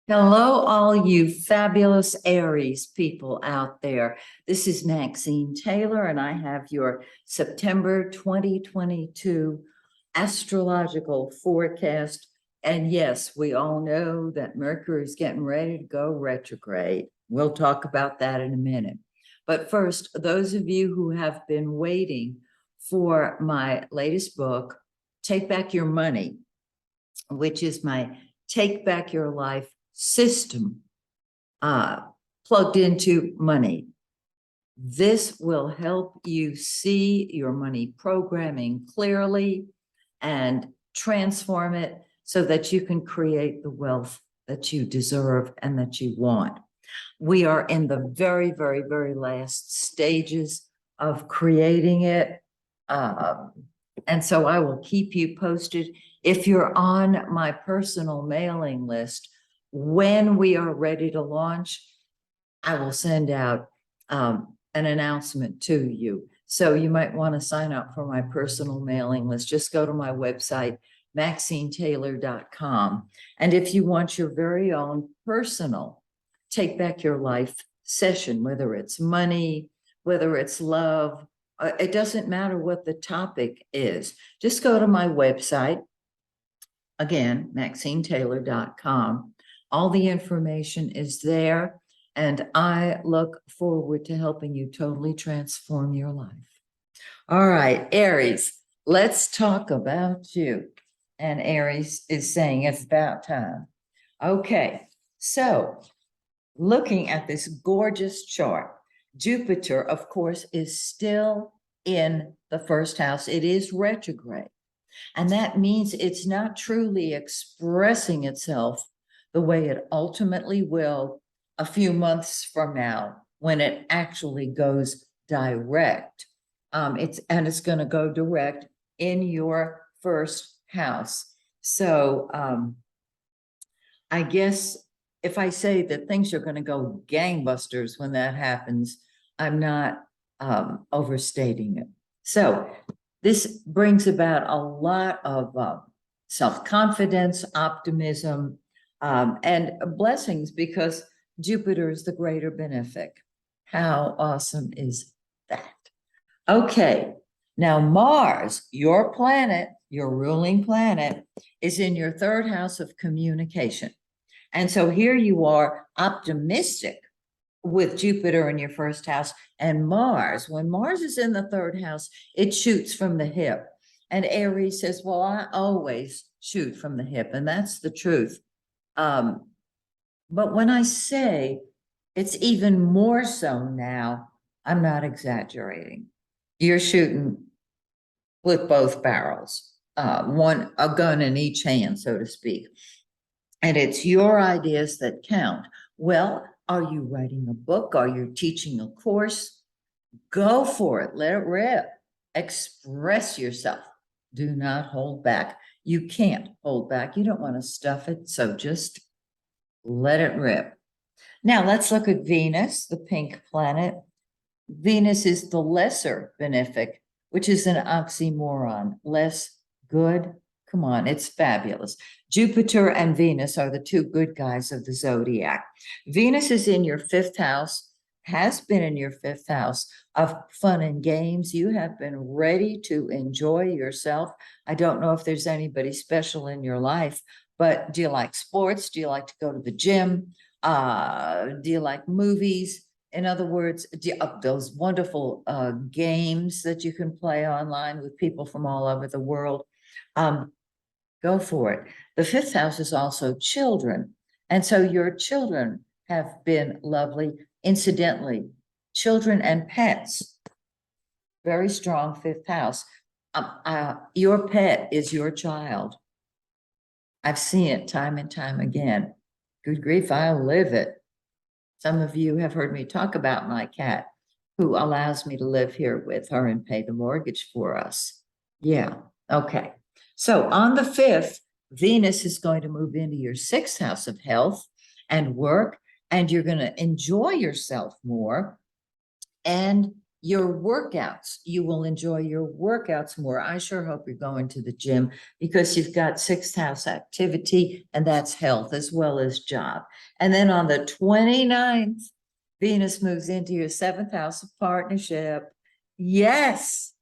Hello, all you fabulous Aries people out there. This is Maxine Taylor, and I have your September 2022 astrological forecast. And yes, we all know that Mercury is getting ready to go retrograde. We'll talk about that in a minute. But first, those of you who have been waiting for my latest book, Take Back Your Money, which is my Take Back Your Life system plugged into money. This will help you see your money programming clearly and transform it so that you can create the wealth that you deserve and that you want. We are in the very, very, very last stages of creating it. And so I will keep you posted. If you're on my personal mailing list, when we are ready to launch, I will send out an announcement to you. So you might want to sign up for my personal mailing list. Just go to my website, MaxineTaylor.com. And if you want your very own personal Take Back Your Life session, whether it's money, whether it's love, it doesn't matter what the topic is. Just go to my website, again, MaxineTaylor.com. All the information is there, and I look forward to helping you totally transform your life. All right, Aries, let's talk about you. And Aries is saying it's about time. Okay, so looking at this gorgeous chart, Jupiter, of course, is still in the first house. It is retrograde. And that means it's not truly expressing itself the way it ultimately will a few months from now when it actually goes direct. It's going to go direct in your first house. So I guess if I say that things are going to go gangbusters when that happens, I'm not overstating it. So this brings about a lot of self-confidence, optimism, and blessings because Jupiter is the greater benefic. How awesome is that? Okay, now Mars, your planet, your ruling planet, is in your third house of communication. And so here you are optimistic with Jupiter in your first house and Mars. When Mars is in the third house, it shoots from the hip. And Aries says, well, I always shoot from the hip. And that's the truth. But when I say it's even more so now, I'm not exaggerating. You're shooting with both barrels, a gun in each hand, so to speak. And it's your ideas that count. Well, are you writing a book? Are you teaching a course? Go for it. Let it rip. Express yourself. Do not hold back. You can't hold back. You don't want to stuff it. So just let it rip. Now let's look at Venus, the pink planet. Venus is the lesser benefic, which is an oxymoron. Less good. Come on, it's fabulous. Jupiter and Venus are the two good guys of the zodiac. Venus is in your fifth house, has been in your fifth house of fun and games. You have been ready to enjoy yourself. I don't know if there's anybody special in your life, but do you like sports? Do you like to go to the gym? Do you like movies? In other words, those wonderful games that you can play online with people from all over the world. Go for it. The fifth house is also children. And so your children have been lovely. Incidentally, children and pets, very strong fifth house. Your pet is your child. I've seen it time and time again. Good grief, I live it. Some of you have heard me talk about my cat who allows me to live here with her and pay the mortgage for us. Yeah, okay. So on the 5th, Venus is going to move into your sixth house of health and work, and you're going to enjoy yourself more. And your workouts, you will enjoy your workouts more. I sure hope you're going to the gym because you've got sixth house activity, and that's health as well as job. And then on the 29th, Venus moves into your seventh house of partnership. Yes.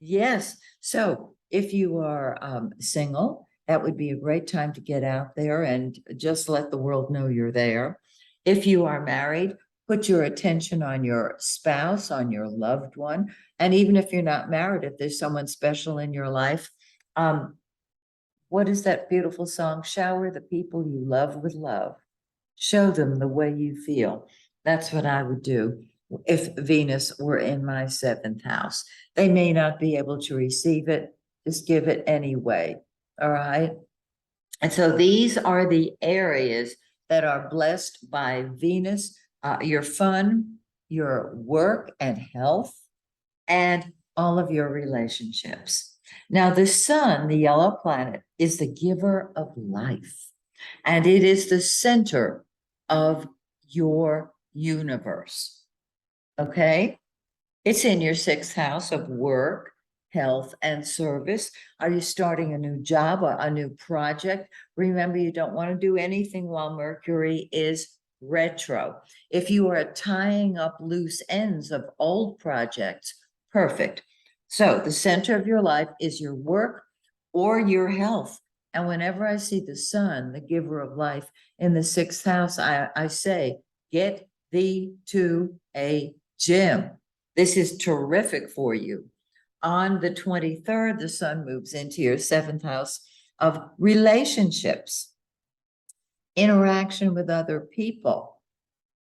Yes. So if you are single, that would be a great time to get out there and just let the world know you're there. If you are married, put your attention on your spouse, on your loved one. And even if you're not married, if there's someone special in your life, what is that beautiful song? Shower the people you love with love. Show them the way you feel. That's what I would do if Venus were in my seventh house. They may not be able to receive it, just give it anyway. All right. And so these are the areas that are blessed by Venus, your fun, your work and health, and all of your relationships. Now, the sun, the yellow planet, is the giver of life, and it is the center of your universe. Okay? It's in your sixth house of work, health, and service. Are you starting a new job or a new project? Remember, you don't want to do anything while Mercury is retro. If you are tying up loose ends of old projects, perfect. So the center of your life is your work or your health. And whenever I see the sun, the giver of life, in the sixth house, I say, get thee to a gym. This is terrific for you. On the 23rd, the sun moves into your seventh house of relationships, interaction with other people.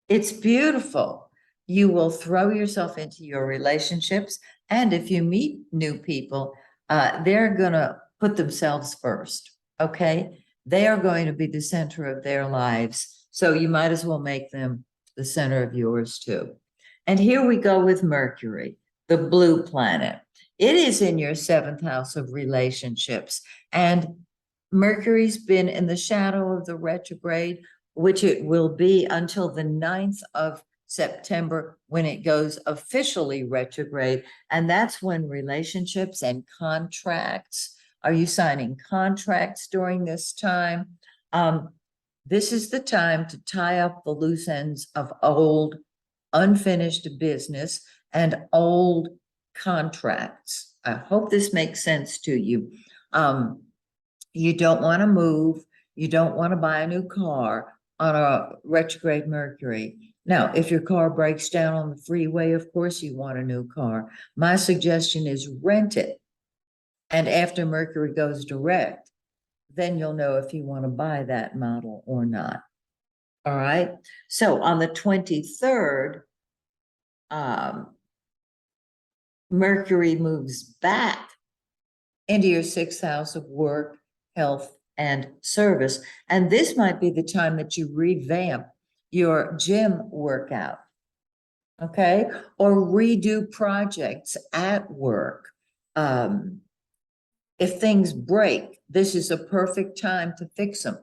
It's beautiful. You will throw yourself into your relationships. And if you meet new people, they're going to put themselves first. Okay. They are going to be the center of their lives. So you might as well make them the center of yours too. And here we go with Mercury, the blue planet. It is in your seventh house of relationships. And Mercury's been in the shadow of the retrograde, which it will be until the 9th of September when it goes officially retrograde. And that's when relationships and contracts, are you signing contracts during this time? This is the time to tie up the loose ends of old, unfinished business and old contracts. I hope this makes sense to you. You don't want to move. You don't want to buy a new car on a retrograde Mercury. Now, if your car breaks down on the freeway, of course you want a new car. My suggestion is rent it. And after Mercury goes direct, then you'll know if you want to buy that model or not. All right. So on the 23rd, Mercury moves back into your sixth house of work, health, and service. And this might be the time that you revamp your gym workout, okay? Or redo projects at work. If things break, this is a perfect time to fix them,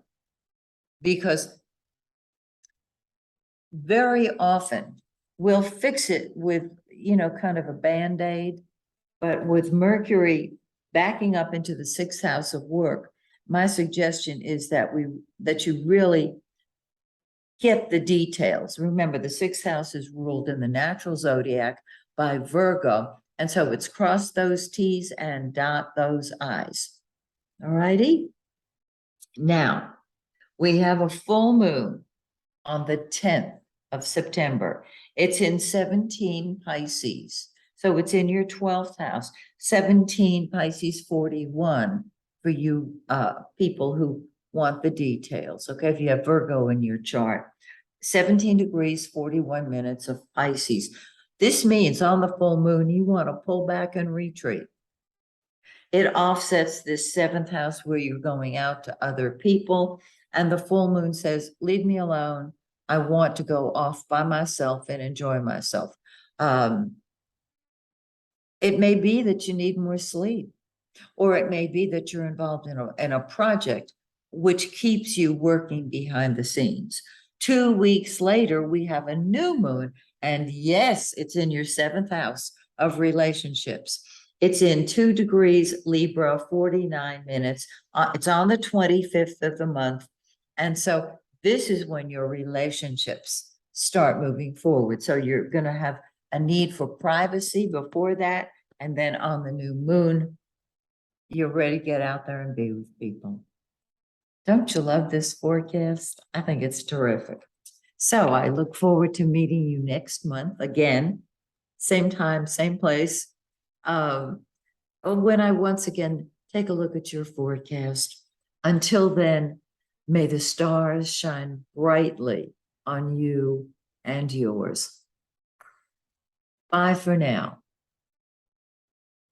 because very often we'll fix it with, kind of a Band-Aid, but with Mercury backing up into the sixth house of work, my suggestion is that you really get the details. Remember, the sixth house is ruled in the natural zodiac by Virgo, and so it's cross those T's and dot those I's. All righty. Now, we have a full moon on the 10th of September. It's in 17 Pisces. So it's in your 12th house. 17 Pisces 41 for you people who want the details. Okay, if you have Virgo in your chart. 17 degrees, 41 minutes of Pisces. This means on the full moon, you want to pull back and retreat. It offsets this seventh house where you're going out to other people. And the full moon says, leave me alone. I want to go off by myself and enjoy myself. It may be that you need more sleep, or it may be that you're involved in a project which keeps you working behind the scenes. 2 weeks later, we have a new moon, And yes, it's in your seventh house of relationships. It's in 2 degrees Libra, 49 minutes. It's on the 25th of the month. And so this is when your relationships start moving forward. So you're going to have a need for privacy before that. And then on the new moon, you're ready to get out there and be with people. Don't you love this forecast? I think it's terrific. So I look forward to meeting you next month again, same time, same place. When I once again take a look at your forecast. Until then, may the stars shine brightly on you and yours. Bye for now.